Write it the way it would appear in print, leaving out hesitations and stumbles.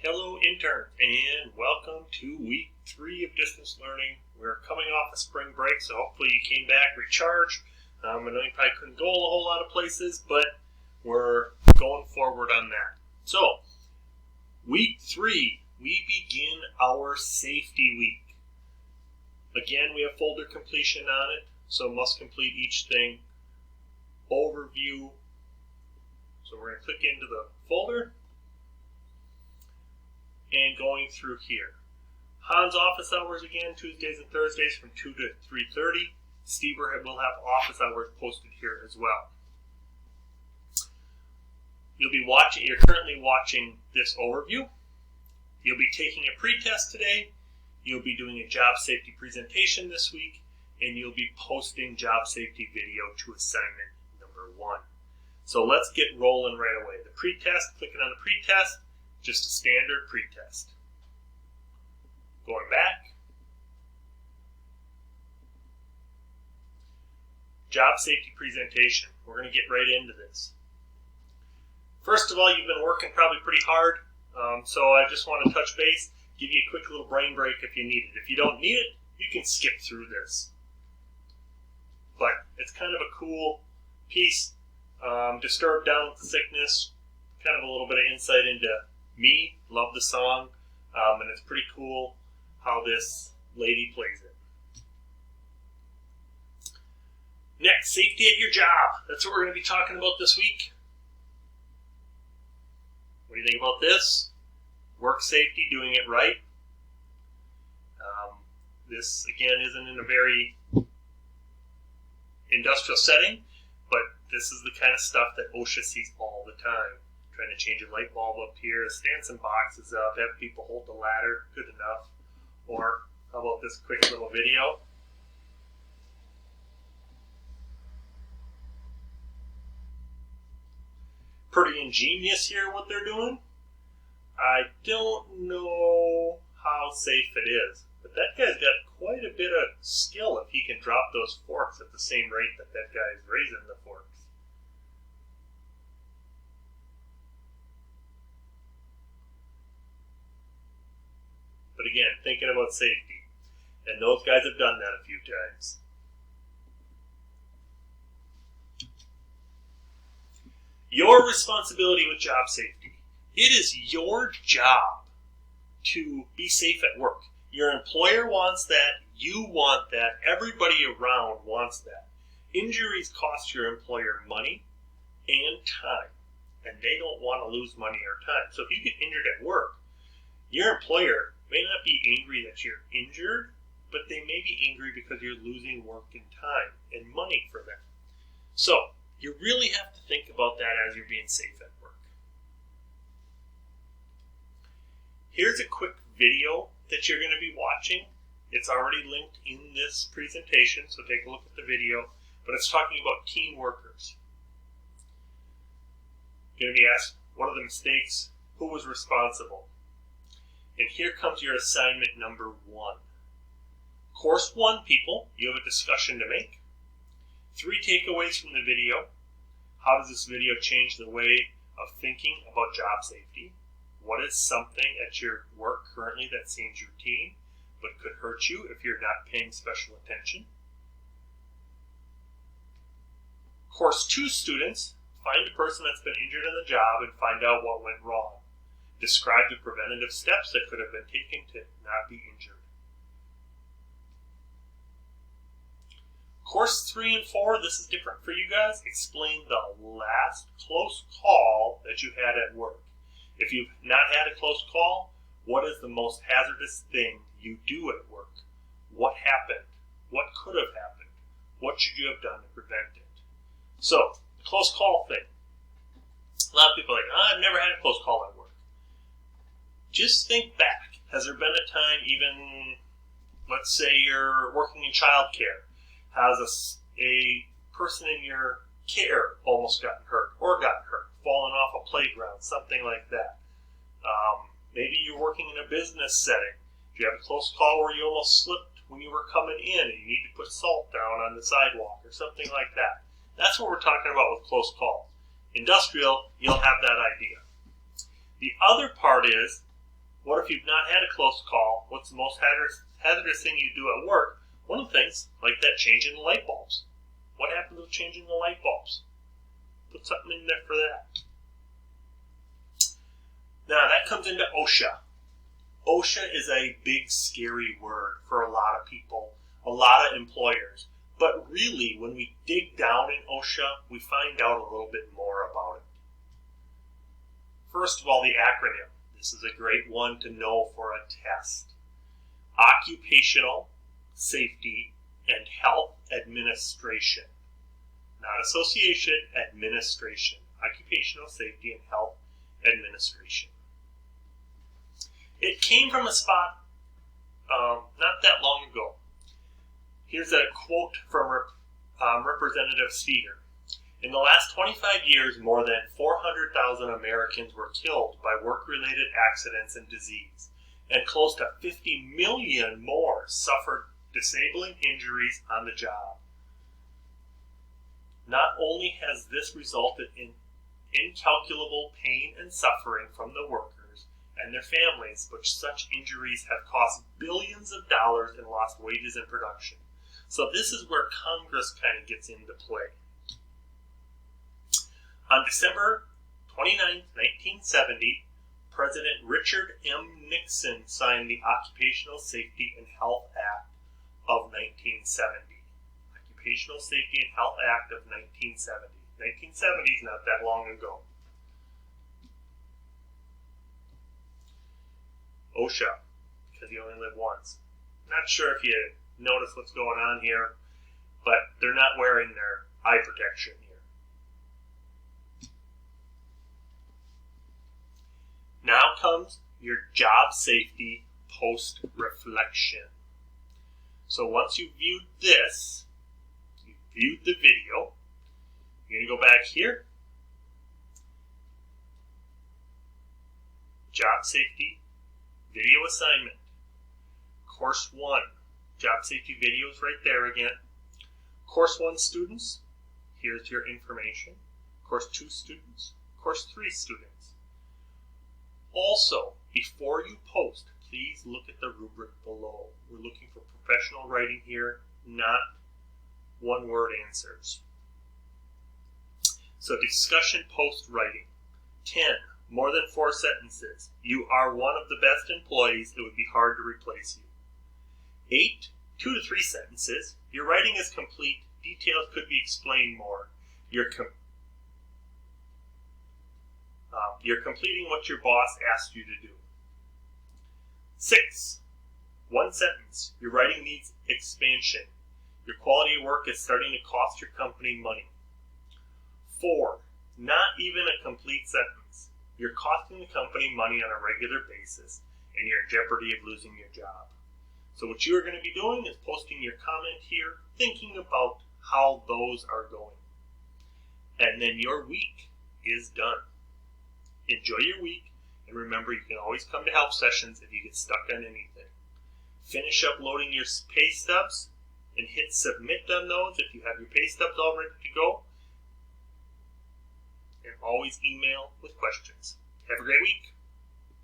Hello interns, and welcome to week 3 of distance learning. We're coming off a spring break, so hopefully you came back recharged. I know you probably couldn't go a whole lot of places, but we're going forward on that. So, week 3, we begin our safety week. Again, we have folder completion on it, so must complete each thing. Overview. So we're going to click into the folder. And going through here. Hans office hours again, Tuesdays and Thursdays from 2 to 3:30. Stever will have office hours posted here as well. You're currently watching this overview. You'll be taking a pretest today. You'll be doing a job safety presentation this week. And you'll be posting job safety video to assignment number 1. So let's get rolling right away. The pretest, clicking on the pretest. Just a standard pretest. Going back. Job safety presentation. We're going to get right into this. First of all, you've been working probably pretty hard, so I just want to touch base, give you a quick little brain break if you need it. If you don't need it, you can skip through this. But it's kind of a cool piece. Disturbed Down with Sickness. Kind of a little bit of insight into me, love the song, and it's pretty cool how this lady plays it. Next, safety at your job. That's what we're going to be talking about this week. What do you think about this? Work safety, doing it right. This, again, isn't in a very industrial setting, but this is the kind of stuff that OSHA sees all the time. Trying to change a light bulb up here, stand some boxes up, have people hold the ladder, good enough. Or how about this quick little video? Pretty ingenious here what they're doing. I don't know how safe it is, but that guy's got quite a bit of skill if he can drop those forks at the same rate that guy is raising the forks. But again, thinking about safety. And those guys have done that a few times. Your responsibility with job safety. It is your job to be safe at work. Your employer wants that. You want that. Everybody around wants that. Injuries cost your employer money and time. And they don't want to lose money or time. So if you get injured at work, your employer may not be angry that you're injured, but they may be angry because you're losing work and time and money for them. So, you really have to think about that as you're being safe at work. Here's a quick video that you're going to be watching. It's already linked in this presentation, so take a look at the video. But it's talking about teen workers. You're going to be asked, what are the mistakes? Who was responsible? And here comes your assignment number 1. Course 1, people, you have a discussion to make. 3 takeaways from the video. How does this video change the way of thinking about job safety? What is something at your work currently that seems routine, but could hurt you if you're not paying special attention? Course 2 students, find a person that's been injured on the job and find out what went wrong. Describe the preventative steps that could have been taken to not be injured. Course 3 and 4, this is different for you guys. Explain the last close call that you had at work. If you've not had a close call, what is the most hazardous thing you do at work? What happened? What could have happened? What should you have done to prevent it? So, the close call thing. A lot of people are like, I've never had a close call at work. Just think back. Has there been a time, even, let's say you're working in childcare, has a person in your care almost gotten hurt, fallen off a playground, something like that. Maybe you're working in a business setting. Do you have a close call where you almost slipped when you were coming in and you need to put salt down on the sidewalk or something like that? That's what we're talking about with close call. Industrial, you'll have that idea. The other part is What if you've not had a close call? What's the most hazardous thing you do at work? One of the things, like that, changing the light bulbs. What happens with changing the light bulbs? Put something in there for that. Now, that comes into OSHA. OSHA is a big, scary word for a lot of people, a lot of employers. But really, when we dig down in OSHA, we find out a little bit more about it. First of all, the acronym. This is a great one to know for a test. Occupational Safety and Health Administration. Not association, administration. Occupational Safety and Health Administration. It came from a spot not that long ago. Here's a quote from Representative Steger. In the last 25 years, more than 400,000 Americans were killed by work-related accidents and disease, and close to 50 million more suffered disabling injuries on the job. Not only has this resulted in incalculable pain and suffering from the workers and their families, but such injuries have cost billions of dollars in lost wages and production. So this is where Congress kind of gets into play. On December 29, 1970, President Richard M. Nixon signed the Occupational Safety and Health Act of 1970. Occupational Safety and Health Act of 1970. 1970 is not that long ago. OSHA, because you only live once. Not sure if you notice what's going on here, but they're not wearing their eye protection here. Now comes your job safety post-reflection. So once you've viewed this, you've viewed the video, you're going to go back here. Job safety video assignment. Course 1. Job safety videos right there again. Course 1 students, here's your information. Course 2 students. Course 3 students. Also, before you post, please look at the rubric below. We're looking for professional writing here, not one-word answers. So discussion post writing. 10. More than 4 sentences. You are one of the best employees. It would be hard to replace you. 8. 2 to 3 sentences. Your writing is complete. Details could be explained more. You're completing what your boss asked you to do. 6. 1 sentence. Your writing needs expansion. Your quality of work is starting to cost your company money. 4. Not even a complete sentence. You're costing the company money on a regular basis, and you're in jeopardy of losing your job. So what you are going to be doing is posting your comment here, thinking about how those are going. And then your week is done. Enjoy your week, and remember, you can always come to help sessions if you get stuck on anything. Finish uploading your pay stubs and hit submit on those if you have your pay stubs all ready to go. And always email with questions. Have a great week.